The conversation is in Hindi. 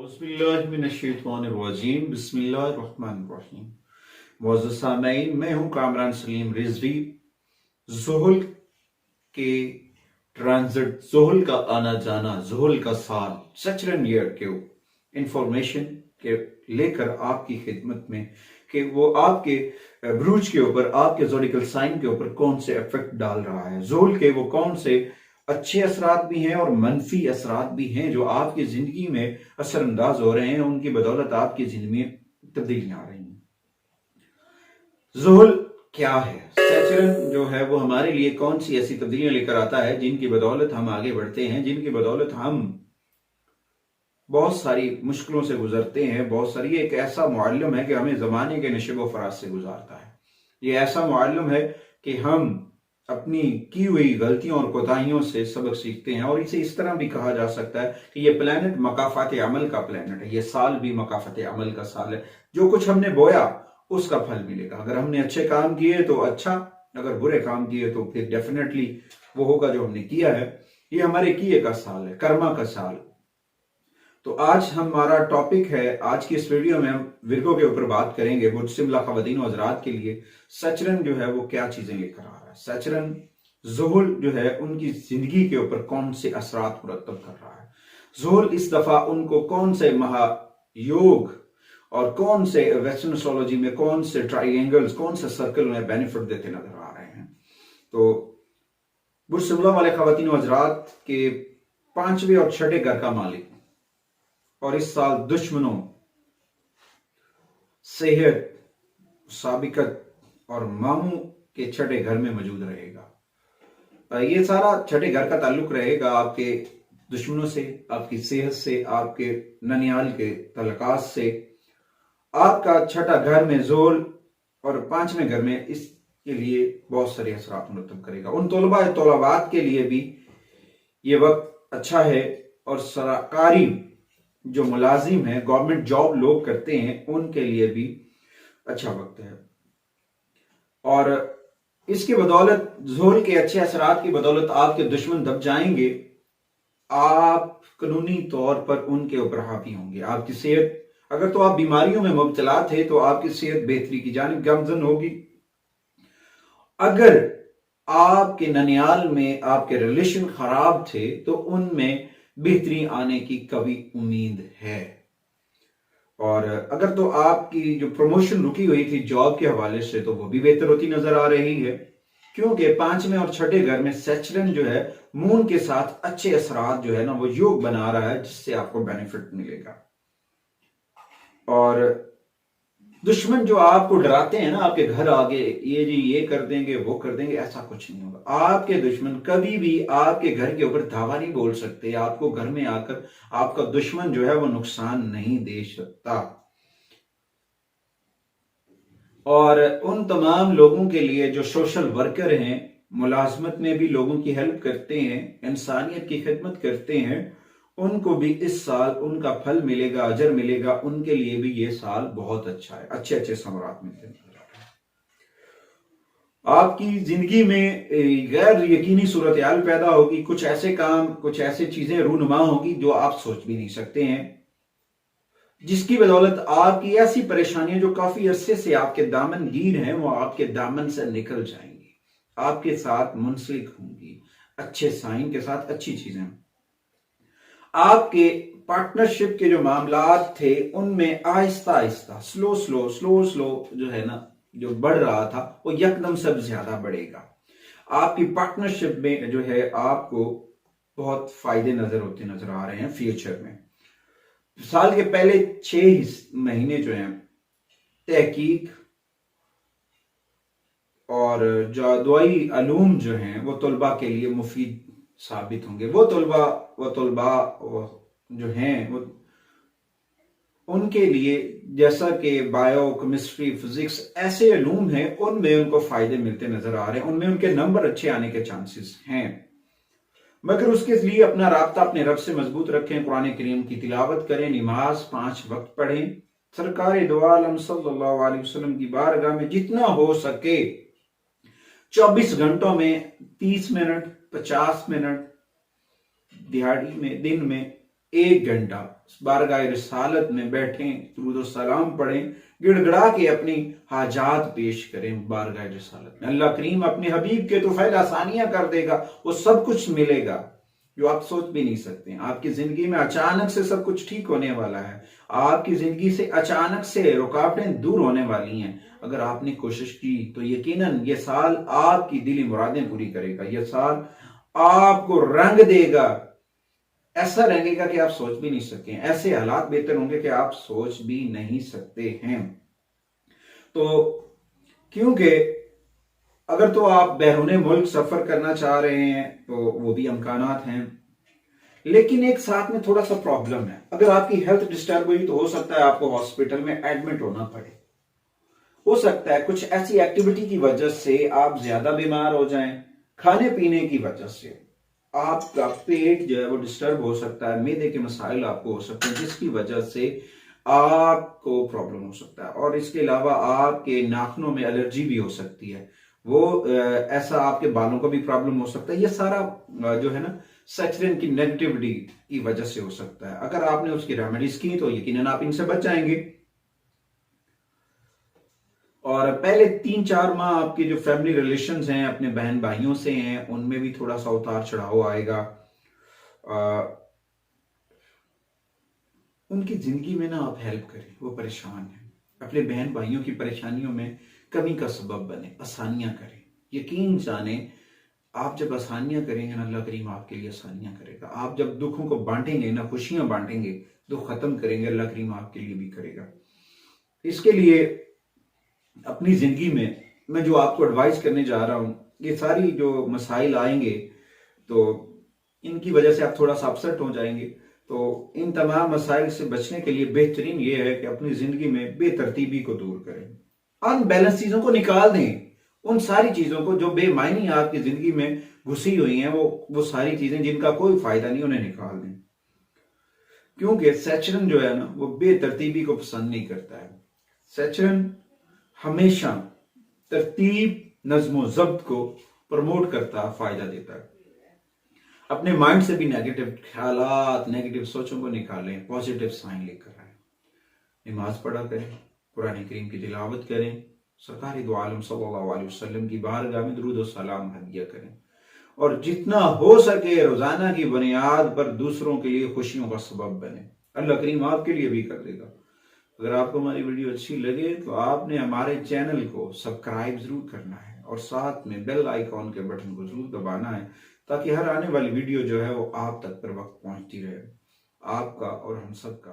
औज़ुबिल्लाहिमिनश्शैतानिर्रजीम बिस्मिल्लाहिर्रहमानिर्रहीम। मुअज़्ज़ज़ सामईन, मैं हूँ कामरान सलीम रिजवी। ज़ुहुल के ट्रांजिट, ज़ुहुल का आना जाना, ज़ुहुल का साल, सचरन ईयर के इंफॉर्मेशन के लेकर आपकी खिदमत में कि वो आपके ब्रूज के ऊपर, आपके ज़ोडिकल साइन के ऊपर कौन से इफेक्ट डाल रहा है। ज़ुहुल के वो कौन से अच्छे असरात भी हैं और मनफी असरात भी हैं जो आपकी जिंदगी में असरअंदाज हो रहे हैं, उनकी बदौलत आपकी जिंदगी में तब्दीलियां आ रही हैं। ज़ुहुल क्या है? सैचरन जो है वो हमारे लिए कौन सी ऐसी तब्दीलियां लेकर आता है जिनकी बदौलत हम आगे बढ़ते हैं, जिनकी बदौलत हम बहुत सारी मुश्किलों से गुजरते हैं। बहुत सारी, एक ऐसा मुअल्लिम है कि हमें जमाने के नशब फराज से गुजारता है। ये ऐसा मुअल्लिम है कि हम अपनी की हुई गलतियों और कोताहियों से सबक सीखते हैं। और इसे इस तरह भी कहा जा सकता है कि ये प्लेनेट मकाफात अमल का प्लेनेट है। ये साल भी मकाफात अमल का साल है। जो कुछ हमने बोया उसका फल मिलेगा। अगर हमने अच्छे काम किए तो अच्छा, अगर बुरे काम किए तो फिर डेफिनेटली वो होगा जो हमने किया है। ये हमारे किए का साल है, कर्मा का साल। तो आज हमारा टॉपिक है, आज की इस वीडियो में हम विरगो के ऊपर बात करेंगे। मुजसिमला खवातीन और हज़रात के लिए सचरन जो है वो क्या चीजें लेकर आ रहा है। सचरन ज़ुहुल जो है उनकी जिंदगी के ऊपर कौन से असरात मुरतब कर रहा है। ज़ुहुल इस दफा उनको कौन से महायोग और कौन से वेस्टर्न एस्ट्रोलॉजी में कौन से ट्राइंगल्स, कौन से सर्कल में बेनिफिट देते नजर आ रहे हैं। तो मुजसिमला वाले खवातीन और हज़रात के 5वें और 6ठे घर का मालिक और इस साल दुश्मनों, सेहत, साबिकत और मामू के 6ठे घर में मौजूद रहेगा। ये सारा 6ठे घर का ताल्लुक रहेगा आपके दुश्मनों से, आपकी सेहत से, आपके ननियाल के तलकात से। आपका 6ठा घर में ज़ुहुल और 5वें घर में इसके लिए बहुत सारे असरात मुरतब करेगा। उन तलबात के लिए भी ये वक्त अच्छा है और सरकारी जो मुलाजिम है, गवर्नमेंट जॉब लोग करते हैं, उनके लिए भी अच्छा वक्त है। और इसकी बदौलत, ज़ुहुल के अच्छे असरात की बदौलत आपके दुश्मन दब जाएंगे। आप कानूनी तौर पर उनके ऊपर हावी होंगे। आपकी सेहत, अगर तो आप बीमारियों में मुब्तला थे तो आपकी सेहत बेहतरी की जानिब गामजन होगी। अगर आपके ननियाल में आपके रिलेशन खराब थे तो उनमें बेहतरी आने की कभी उम्मीद है। और अगर तो आपकी जो प्रमोशन रुकी हुई थी जॉब के हवाले से तो वो भी बेहतर होती नजर आ रही है, क्योंकि 5वें और 6ठे घर में सैचरन जो है मून के साथ अच्छे असरात जो है ना वो योग बना रहा है, जिससे आपको बेनिफिट मिलेगा। और दुश्मन जो आपको डराते हैं ना, आपके घर आगे ये जी ये कर देंगे वो कर देंगे, ऐसा कुछ नहीं होगा। आपके दुश्मन कभी भी आपके घर के ऊपर धावा नहीं बोल सकते। आपको घर में आकर आपका दुश्मन जो है वो नुकसान नहीं दे सकता। और उन तमाम लोगों के लिए जो सोशल वर्कर हैं, मुलाजमत में भी लोगों की हेल्प करते हैं, इंसानियत की खिदमत करते हैं, उनको भी इस साल उनका फल मिलेगा, अजर मिलेगा। उनके लिए भी ये साल बहुत अच्छा है, अच्छे अच्छे समरात मिलते हैं। आपकी जिंदगी में गैर यकीनी सूरत हाल पैदा होगी। कुछ ऐसे काम, कुछ ऐसी चीजें रूनुमा होगी जो आप सोच भी नहीं सकते हैं, जिसकी बदौलत आपकी ऐसी परेशानियां जो काफी अरसे से आपके दामन गिर हैं वो आपके दामन से निकल जाएंगी, आपके साथ मुंसलिक होंगी। अच्छे साइन के साथ अच्छी चीजें। आपके पार्टनरशिप के जो मामलात थे उनमें आहिस्ता आहिस्ता, स्लो स्लो जो है ना, जो बढ़ रहा था वो यकदम से ज्यादा बढ़ेगा। आपकी पार्टनरशिप में जो है आपको बहुत फायदे नजर आ रहे हैं फ्यूचर में। साल के पहले 6 महीने जो हैं तहकीक और जादुई अलूम जो हैं वो तलबा के लिए मुफीद साबित होंगे। वो तलबा जो हैं वो उनके लिए, जैसा कि बायो, केमिस्ट्री, फिजिक्स ऐसे अलूम हैं, उनमें उनको फायदे मिलते नजर आ रहे हैं। उनमें उनके नंबर अच्छे आने के चांसेस हैं। मगर उसके लिए अपना राब्ता अपने रब से मजबूत रखें, कुरान करीम की तिलावत करें, नमाज 5 वक्त पढ़ें, सरकार दो आलम सल्लल्लाहु अलैहि वसल्लम की बारगाह में जितना हो सके 24 घंटों में 30 मिनट, 50 मिनट दिहाड़ी में, दिन में 1 घंटा बारगाह रिसालत में बैठें, दुरूद सलाम पढ़ें, गिड़गड़ा के अपनी हाजात पेश करें बारगाह रिसालत में। अल्लाह करीम अपने हबीब के तुफैल आसानियां कर देगा, वो सब कुछ मिलेगा जो आप सोच भी नहीं सकते। आपकी जिंदगी में अचानक से सब कुछ ठीक होने वाला है, आपकी जिंदगी से अचानक से रुकावटें दूर होने वाली हैं। अगर आपने कोशिश की तो यकीनन ये साल आपकी दिली मुरादें पूरी करेगा, ये साल आपको रंग देगा, ऐसा रहेगा कि आप सोच भी नहीं सकते, ऐसे हालात बेहतर होंगे कि आप सोच भी नहीं सकते हैं। तो क्योंकि अगर तो आप बैरून मुल्क सफर करना चाह रहे हैं तो वो भी इम्कानात हैं, लेकिन एक साथ में थोड़ा सा प्रॉब्लम है। अगर आपकी हेल्थ डिस्टर्ब हुई तो हो सकता है आपको हॉस्पिटल में एडमिट होना पड़े, हो सकता है कुछ ऐसी एक्टिविटी की वजह से आप ज्यादा बीमार हो जाएं, खाने पीने की वजह से आपका पेट जो है वो डिस्टर्ब हो सकता है, मैदे के मसाइल आपको हो सकते हैं जिसकी वजह से आपको प्रॉब्लम हो सकता है। और इसके अलावा आपके नाखूनों में एलर्जी भी हो सकती है, वो ऐसा आपके बालों को भी प्रॉब्लम हो सकता है। ये सारा जो है ना सैचुरेन की नेगेटिविटी की वजह से हो सकता है। अगर आपने उसकी रेमेडीज की तो यकीनन आप इनसे बच जाएंगे। और पहले 3-4 माह आपके जो फैमिली रिलेशंस हैं अपने बहन भाइयों से हैं, उनमें भी थोड़ा सा उतार चढ़ाव आएगा। उनकी जिंदगी में ना आप हेल्प करें, वो परेशान हैं, अपने बहन भाइयों की परेशानियों में कमी का सबब बने, आसानियां करें। यकीन जाने आप जब आसानियां करेंगे ना, अल्लाह करीम आपके लिए आसानियां करेगा। आप जब दुखों को बांटेंगे ना, खुशियां बांटेंगे, दुख खत्म करेंगे, अल्लाह करीम आपके लिए भी करेगा। इसके लिए अपनी जिंदगी में मैं जो आपको एडवाइस करने जा रहा हूं, ये सारी जो मसाइल आएंगे तो इनकी वजह से आप थोड़ा सा अपसेट हो जाएंगे। तो इन तमाम मसाइल से बचने के लिए बेहतरीन ये है कि अपनी जिंदगी में बेतरतीबी को दूर करें, अनबैलेंस चीजों को निकाल दें, उन सारी चीजों को जो बेमायनी आपकी जिंदगी में घुसी हुई हैं, वो सारी चीजें जिनका कोई फायदा नहीं, उन्हें निकाल दें। क्योंकि सैचुरन जो है ना वो बेतरतीबी को पसंद नहीं करता है। सैचुरन हमेशा तरतीब, नज्मो जब्त को प्रमोट करता, फायदा देता है। अपने माइंड से भी नेगेटिव ख्यालात, नेगेटिव सोचों को निकालें, पॉजिटिव साइन लेकर आए, नमाज पढ़ा करें, कुरान करीम की तिलावत करें, सरकार दो आलम सल्लल्लाहु अलैहि वसल्लम की बारगाह में दुरूद और सलाम हदिया करें, और जितना हो सके रोजाना की बुनियाद पर दूसरों के लिए खुशियों का सबब बने। अल्लाह करीम आपके लिए भी कर देगा। अगर आपको हमारी वीडियो अच्छी लगे तो आपने हमारे चैनल को सब्सक्राइब जरूर करना है और साथ में बेल आइकॉन के बटन को जरूर दबाना है, ताकि हर आने वाली वीडियो जो है वो आप तक पर वक्त पहुंचती रहे। आपका और हम सबका